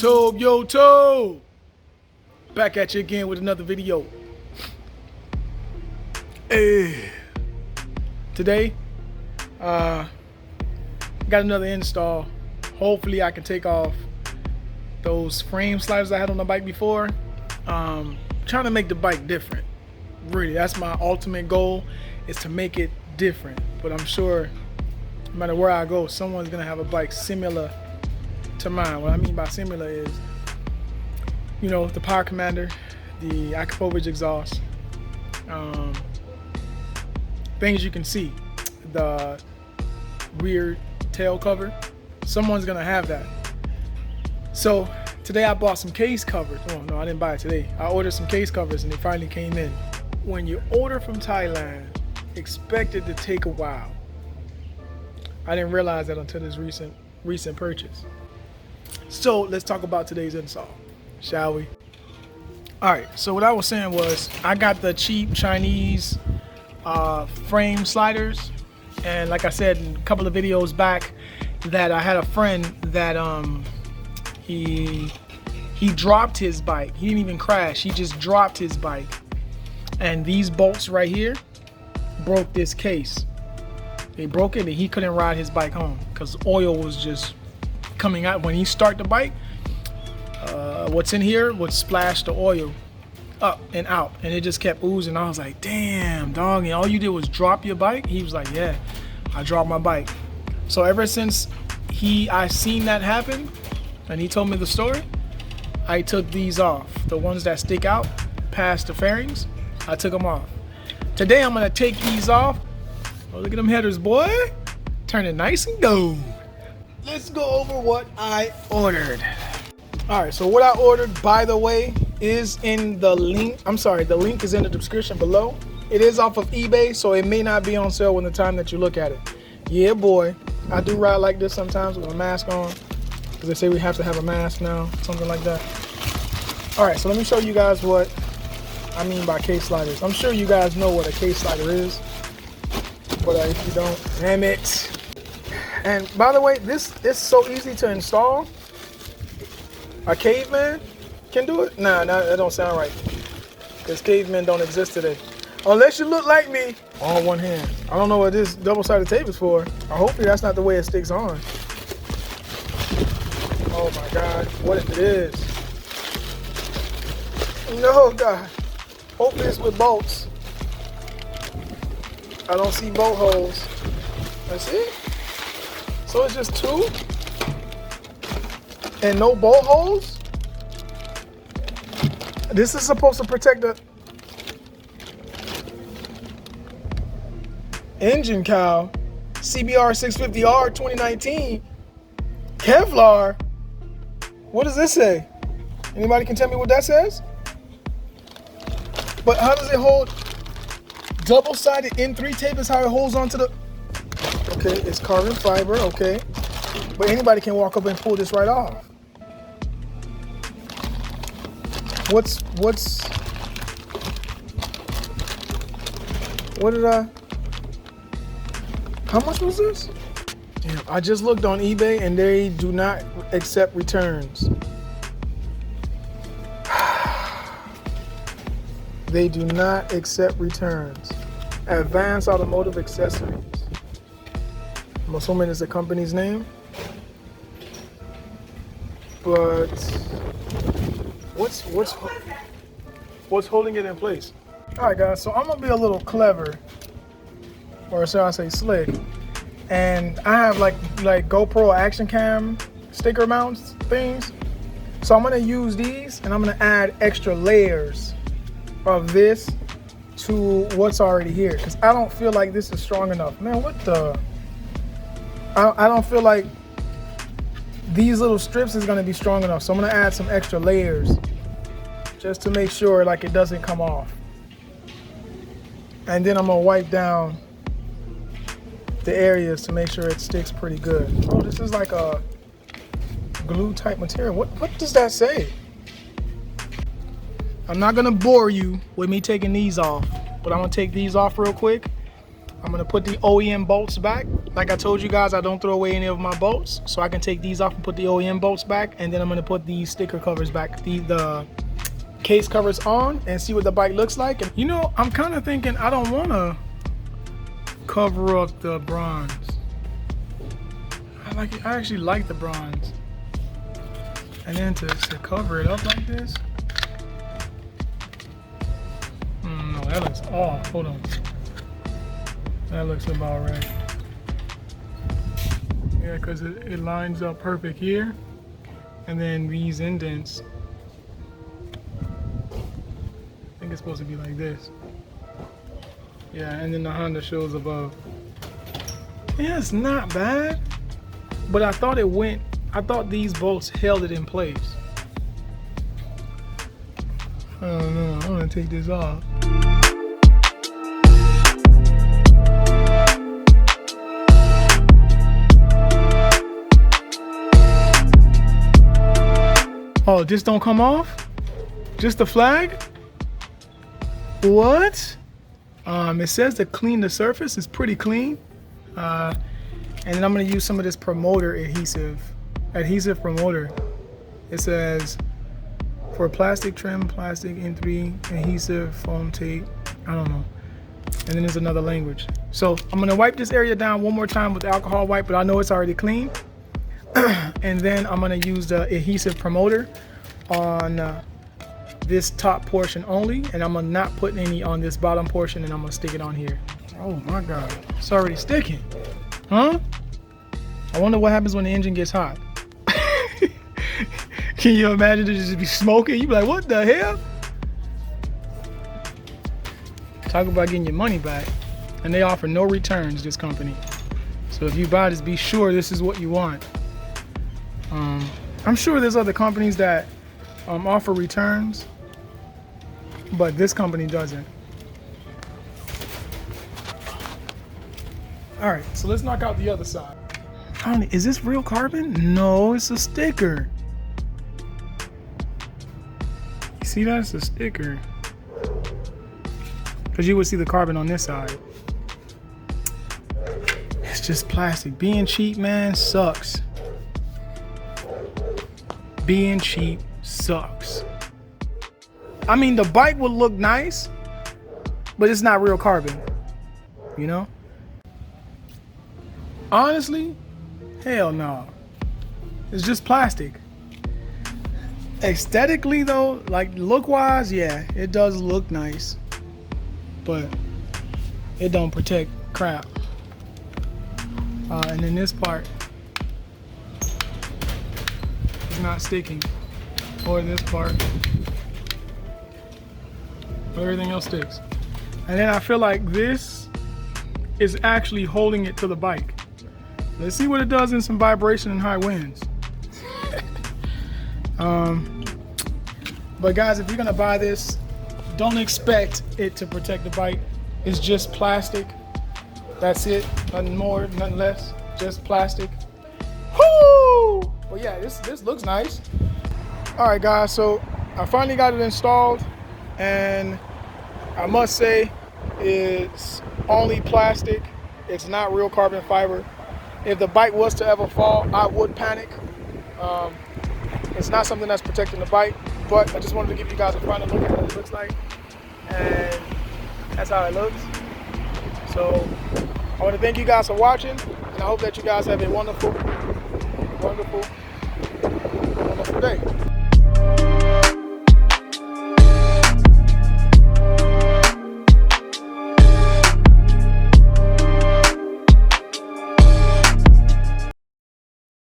YouTube. Back at you again with another video. Hey. Today, got another install. Hopefully I can take off those frame sliders I had on the bike before. Trying to make the bike different. Really, that's my ultimate goal, is to make it different. But I'm sure no matter where I go, someone's gonna have a bike similar to mine. What I mean by similar is, you know, the Power Commander, the Akrapovic exhaust, things you can see, the rear tail cover. Someone's gonna have that. So today I bought some case covers. Oh no, I didn't buy it today. I ordered some case covers and they finally came in. When you order from Thailand, expect it to take a while. I didn't realize that until this recent purchase. So let's talk about today's install, shall we? All right, so what I was saying was I got the cheap Chinese frame sliders, and like I said in a couple of videos back, that I had a friend that he dropped his bike. He didn't even crash, he just dropped his bike, and these bolts right here broke this case. They broke it and he couldn't ride his bike home because oil was just coming out. When he started the bike, what's in here would splash the oil up and out, and it just kept oozing. I was like, damn dog, and all you did was drop your bike? He was like, yeah, I dropped my bike. So ever since I seen that happen and he told me the story, I took these off. The ones that stick out past the fairings, I took them off. Today I'm gonna take these off. Oh, look at them headers, boy. Turn it nice and gold. Let's go over what I ordered. All right, so what I ordered, by the way, is in the link. I'm sorry, the link is in the description below. It is off of eBay, so it may not be on sale when the time that you look at it. Yeah, boy. I do ride like this sometimes with a mask on, because they say we have to have a mask now, something like that. All right, so let me show you guys what I mean by case sliders. I'm sure you guys know what a case slider is, but if you don't, damn it. And by the way, this is so easy to install. A caveman can do it? Nah, that don't sound right, because cavemen don't exist today. Unless you look like me, all one hand. I don't know what this double-sided tape is for. Hopefully that's not the way it sticks on. Oh my God, what if it is? No, God. Hopefully it's with bolts. I don't see bolt holes. That's it? So it's just two? And no bolt holes? This is supposed to protect the engine cowl. CBR650R 2019. Kevlar. What does this say? Anybody can tell me what that says? But how does it hold? Double-sided N3 tape is how it holds onto the... Okay, it's carbon fiber, okay. But anybody can walk up and pull this right off. How much was this? Damn, I just looked on eBay and they do not accept returns. They do not accept returns. Advanced Automotive Accessories. I'm assuming it's the company's name. But what's holding it in place? All right, guys. So I'm gonna be a little clever, or shall I say slick. And I have like GoPro action cam sticker mounts things. So I'm gonna use these, and I'm gonna add extra layers of this to what's already here, because I don't feel like this is strong enough. Man, what the? I don't feel like these little strips is gonna be strong enough. So I'm gonna add some extra layers just to make sure like it doesn't come off. And then I'm gonna wipe down the areas to make sure it sticks pretty good. Oh, this is like a glue type material. What does that say? I'm not gonna bore you with me taking these off, but I'm gonna take these off real quick. I'm gonna put the OEM bolts back. Like I told you guys, I don't throw away any of my bolts, so I can take these off and put the OEM bolts back, and then I'm gonna put these sticker covers back, the case covers on, and see what the bike looks like. And you know, I'm kind of thinking I don't want to cover up the bronze. I actually like the bronze, and then to cover it up like this. No, that looks off. Hold on. That looks about right. Yeah, because it lines up perfect here. And then these indents, I think it's supposed to be like this. Yeah, and then the Honda shows above. Yeah, it's not bad. But I thought these bolts held it in place. I don't know, I'm gonna take this off. Oh, this don't come off? Just the flag? What? It says to clean the surface. It's pretty clean. And then I'm gonna use some of this promoter adhesive promoter. It says for plastic trim, plastic N3 adhesive, foam tape. I don't know. And then there's another language. So I'm gonna wipe this area down one more time with the alcohol wipe, but I know it's already clean. And then I'm gonna use the adhesive promoter on this top portion only, and I'm gonna not put any on this bottom portion, and I'm gonna stick it on here. Oh my God, it's already sticking. Huh? I wonder what happens when the engine gets hot. Can you imagine it just be smoking? You be like, what the hell? Talk about getting your money back. And they offer no returns, this company. So if you buy this, be sure this is what you want. I'm sure there's other companies that offer returns, but this company doesn't. All right, so let's knock out the other side. Is this real carbon? No, it's a sticker. You see that? It's a sticker. Because you would see the carbon on this side. It's just plastic. Being cheap, man, sucks. Being cheap sucks. I mean, the bike would look nice, but it's not real carbon, you know? Honestly, hell no. It's just plastic. Aesthetically though, like look-wise, yeah, it does look nice, but it don't protect crap. And then this part is not sticking, or this part. Everything else sticks. And then I feel like this is actually holding it to the bike. Let's see what it does in some vibration and high winds. But guys, if you're gonna buy this, don't expect it to protect the bike. It's just plastic. That's it. Nothing more, nothing less. Just plastic. Whoo! Well, yeah, this looks nice. All right, guys. So I finally got it installed, and I must say, it's only plastic. It's not real carbon fiber. If the bike was to ever fall, I would panic. It's not something that's protecting the bike, but I just wanted to give you guys a final look at what it looks like, and that's how it looks. So I want to thank you guys for watching, and I hope that you guys have a wonderful, wonderful, wonderful day.